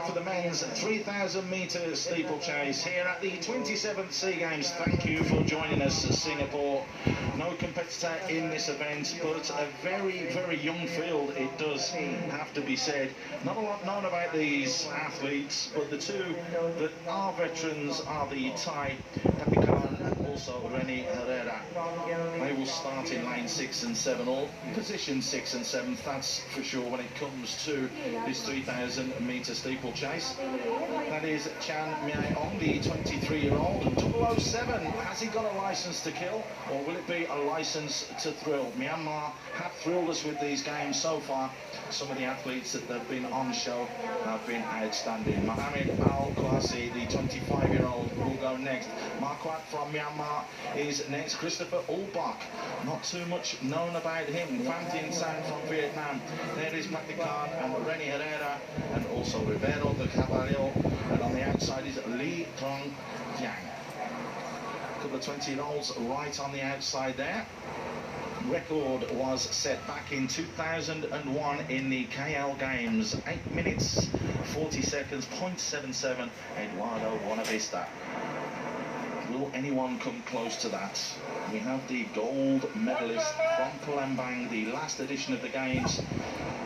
for the men's 3,000 metre steeplechase here at the 27th Sea Games. Thank you for joining us, Singapore. No competitor in this event, but a very, very young field, it does have to be said. Not a lot known about these athletes, but the two that are veterans are the Thai Papikan and also Reni Herrera. They will start in lane 6 and 7, or position 6 and 7, that's for sure, when it comes to this 3,000 metre steeplechase. That is Chan Myeong, the 23-year-old. 007, has he got a licence to kill, or will it be a licence to thrill? Myanmar have thrilled us with these games so far. Some of the athletes that have been on show have been outstanding. Mohamed Al-Kwasi, the 25-year-old, will go next. Marquardt from Myanmar is next. Christopher Ulboc, not too much known about him. Pham Thien Sang from Vietnam. There is Papikan and Reni Herrera, and also Rivero de Caballo. And on the outside is Lee Trong Yang. A couple of 20-year-olds right on the outside there. Record was set back in 2001 in the KL Games. 8 minutes, 40 seconds, 0.77, Eduardo Buenavista. Will anyone come close to that? We have the gold medalist from Palembang, the last edition of the Games,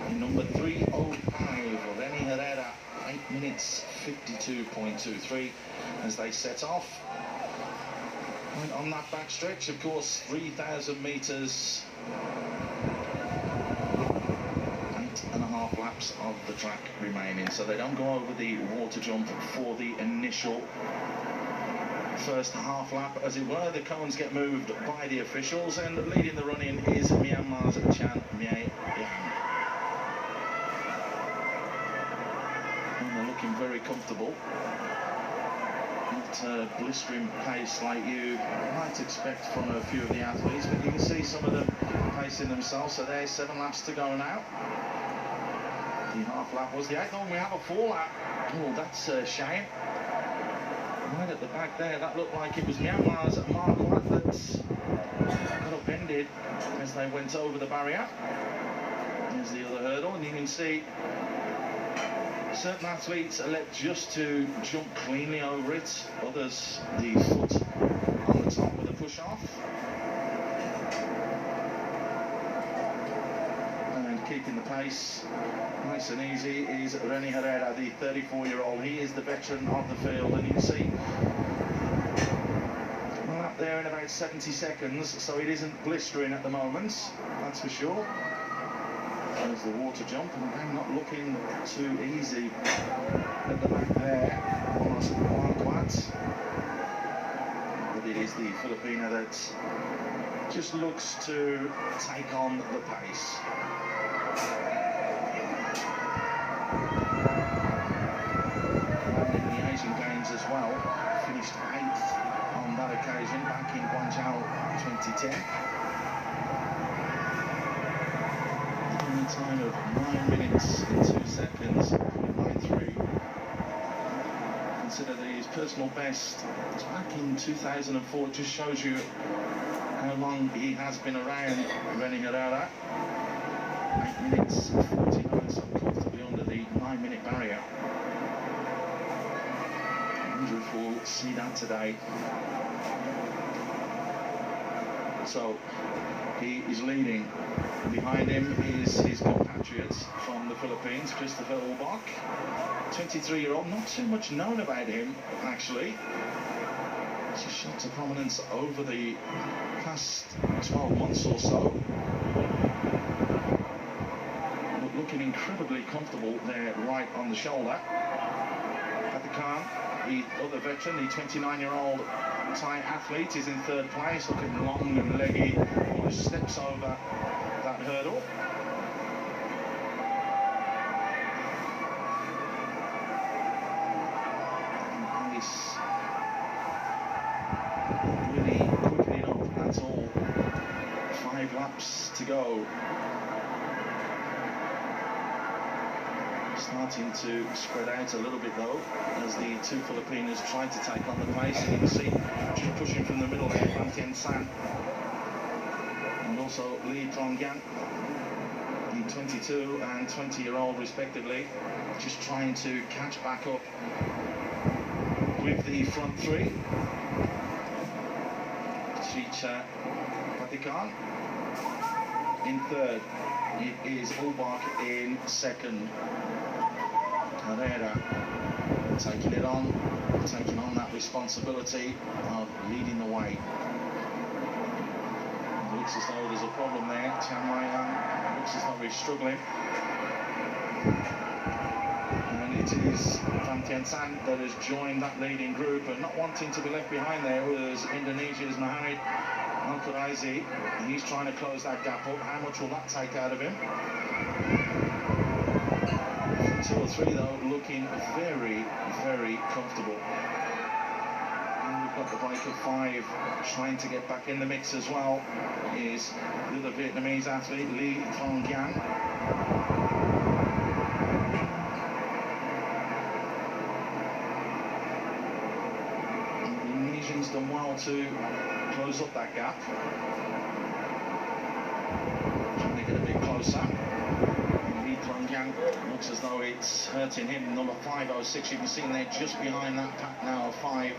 in number 305, Reni Herrera, 8 minutes, 52.23, as they set off. And on that back stretch, of course, 3,000 metres, 8.5 laps of the track remaining. So they don't go over the water jump for the initial first half lap, as it were. The cones get moved by the officials, and leading the run-in is Myanmar's Chan Myeong. And they're looking very comfortable. Not blistering pace like you might expect from a few of the athletes, but you can see some of them pacing themselves. So there's 7 laps to go now. The half lap was the 8th. Oh, we have a 4 lap. Oh, that's a shame. Right at the back there, that looked like it was Myanmar's Marquardt that got upended as they went over the barrier. There's the other hurdle, and you can see certain athletes are left just to jump cleanly over it, others the foot on the top with a push off. And keeping the pace nice and easy is Reni Herrera, the 34-year-old. He is the veteran of the field, and you can see well, up there in about 70 seconds, so it isn't blistering at the moment, that's for sure. There's the water jump, and again, not looking too easy at the back there. Almost Marquardt. But it is the Filipino that just looks to take on the pace. And in the Asian Games as well, finished 8th on that occasion back in Guangzhou 2010. Time of 9 minutes and 2 seconds, 0.93. Consider his personal best. It's back in 2004. It just shows you how long he has been around, Reni Herrera. 8 minutes 49, so comfortably under the 9-minute barrier. I wonder if we'll see that today. So he is leading. Behind him is his compatriots from the Philippines, Christopher Ulboc, 23-year-old. Not too much known about him, actually. He's shot to prominence over the past 12 months or so. But looking incredibly comfortable there, right on the shoulder. Papikan, the other veteran, the 29-year-old Thai athlete, is in 3rd place, looking long and leggy. Almost steps over that hurdle. And pace really quickening up at all. 5 laps to go. Starting to spread out a little bit though, as the two Filipinos try to take on the pace. And you can see just pushing from the middle there, Pham Thien Sang, and also Lee Trong Yang, the 22 and 20-year-old respectively, just trying to catch back up with the front three. Chicha Vatican in third. It is Ulboc in second. Herrera taking on that responsibility of leading the way. It looks as though there's a problem there. Chanmayan looks as though he's struggling. And it is Pham Thien San that has joined that leading group, and not wanting to be left behind there was Indonesia's Mohamed Al-Quraizi. He's trying to close that gap up. How much will that take out of him? 2 or 3 though, looking very, very comfortable. And we've got the break of 5 trying to get back in the mix as well is the other Vietnamese athlete, Lee Thong Giang. The Indonesians done well to close up that gap. Trying to get a bit closer. Looks as though it's hurting him. Number 506, you can see there just behind that pack now of 5.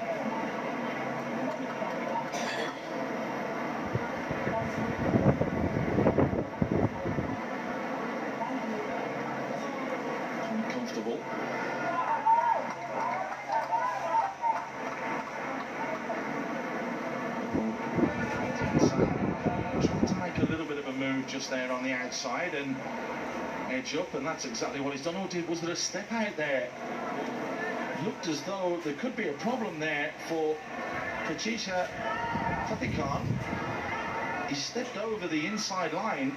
Comfortable. Trying to make a little bit of a move just there on the outside and edge up, and that's exactly what he's done. Oh, was there a step out there? Looked as though there could be a problem there for Chicha Vatican. He stepped over the inside line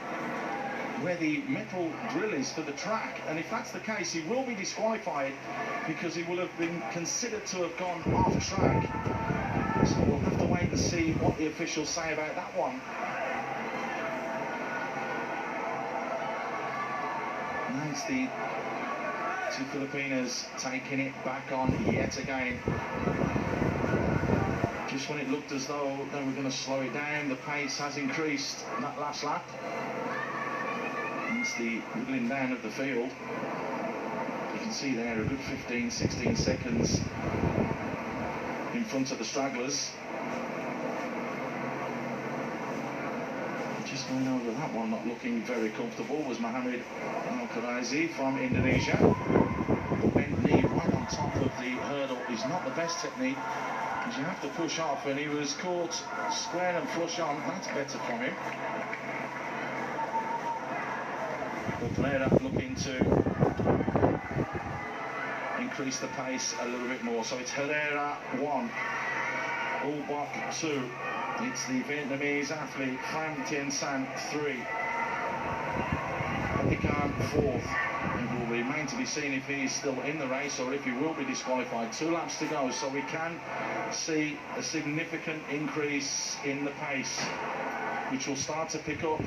where the metal drill is for the track, and if that's the case, he will be disqualified because he will have been considered to have gone off track. So we'll have to wait and see what the officials say about that one. Nice, the 2 Filipinas taking it back on yet again. Just when it looked as though they were going to slow it down, the pace has increased in that last lap. It's the whittling down of the field. You can see there a good 15-16 seconds in front of the stragglers. Just going over that one, not looking very comfortable, was Mohamed Al-Quraizi from Indonesia. The bent knee right on top of the hurdle is not the best technique, because you have to push off, and he was caught square and flush on. That's better from him. But Herrera looking to increase the pace a little bit more. So it's Herrera 1, Ulboc 2. It's the Vietnamese athlete Pham Thien San 3. Vatican 4th. It will remain to be seen if he's still in the race or if he will be disqualified. 2 laps to go, so we can see a significant increase in the pace, which will start to pick up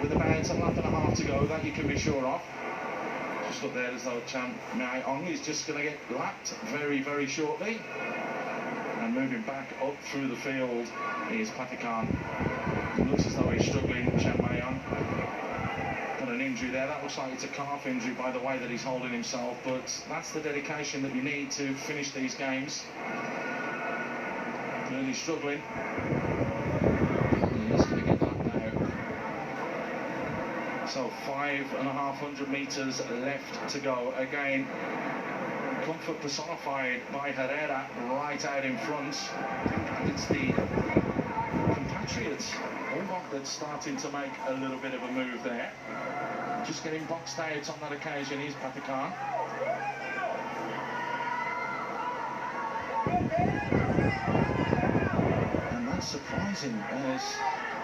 with about a lap and a half to go. That you can be sure of. Just look there as though Chanmayan is just going to get lapped very, very shortly. And moving back up through the field is Vatican. It looks as though he's struggling, Chanmayan. Got an injury there. That looks like it's a calf injury by the way that he's holding himself, but that's the dedication that you need to finish these games. Clearly struggling. He's going to get that now. So 5,500 metres left to go. Again, comfort personified by Herrera right out in front, and it's the compatriots Ulboc that's starting to make a little bit of a move there. Just getting boxed out on that occasion is Vatican. And that's surprising as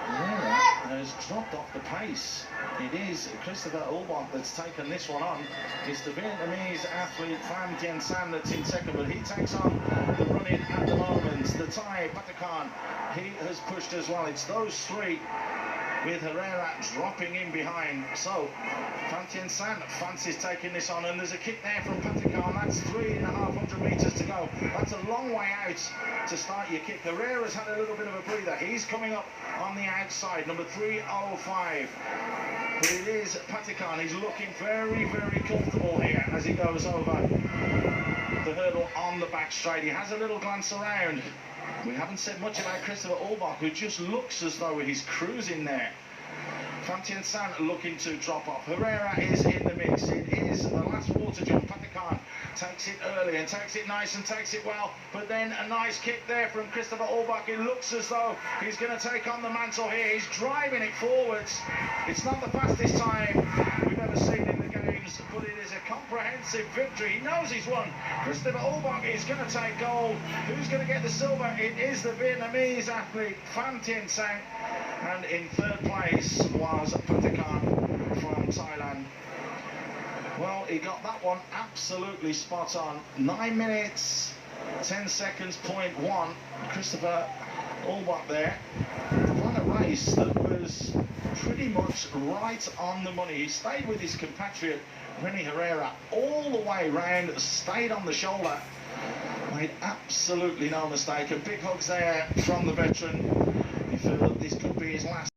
Herrera has dropped off the pace. It is Christopher Ulboc that's taken this one on. It's the Vietnamese athlete Pham Thien San that's in second, but he takes on the run-in at the moment. The Thai Vatican, he has pushed as well. It's those 3 with Herrera dropping in behind. So Pham Thien San fancies taking this on, and there's a kick there from Vatican. That's 3,500 metres to go. That's a long way out to start your kick. Herrera's had a little bit of a breather. He's coming up on the outside, number 305. But it is Patikan. He's looking very, very comfortable here as he goes over the hurdle on the back straight. He has a little glance around. We haven't said much about Christopher Ulboc, who just looks as though he's cruising there. Fantian San looking to drop off. Herrera is in the mix. It is the last water jump. Patikan takes it early and takes it nice and takes it well. But then a nice kick there from Christopher Ulboc. It looks as though he's going to take on the mantle here. He's driving it forwards. It's not the fastest time we've ever seen in the games, but it is a comprehensive victory. He knows he's won. Christopher Ulboc is going to take gold. Who's going to get the silver? It is the Vietnamese athlete Fantian Sang. And in third place was Patikan from Thailand. Well, he got that one absolutely spot on. 9 minutes, 10 seconds, 0.1. Christopher Ulboc there. Won a race that was pretty much right on the money. He stayed with his compatriot, Renny Herrera, all the way round, stayed on the shoulder. Made absolutely no mistake. And big hugs there from the veteran. He felt that this could be his last.